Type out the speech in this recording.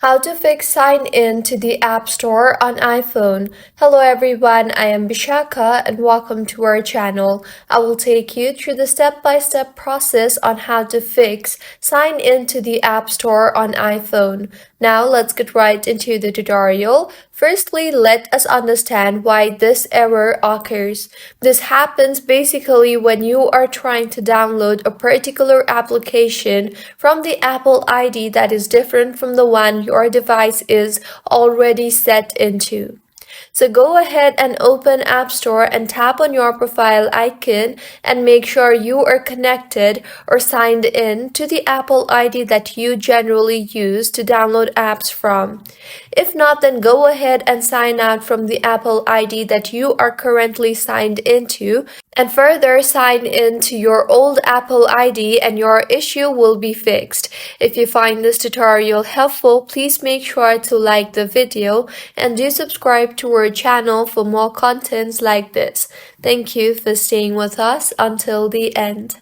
How to fix sign in to the App Store on iPhone. Hello everyone, I am Bishaka and welcome to our channel. I will take you through the step-by-step process on how to fix sign in to the App Store on iPhone. Now let's get right into the tutorial. Firstly, let us understand why this error occurs. This happens basically when you are trying to download a particular application from the Apple ID that is different from the one your device is already set into. So go ahead and open App Store and tap on your profile icon and make sure you are connected or signed in to the Apple ID that you generally use to download apps from. If not, then go ahead and sign out from the Apple ID that you are currently signed into and further sign in to your old Apple ID and your issue will be fixed. If you find this tutorial helpful, please make sure to like the video and do subscribe to our channel for more contents like this. Thank you for staying with us until the end.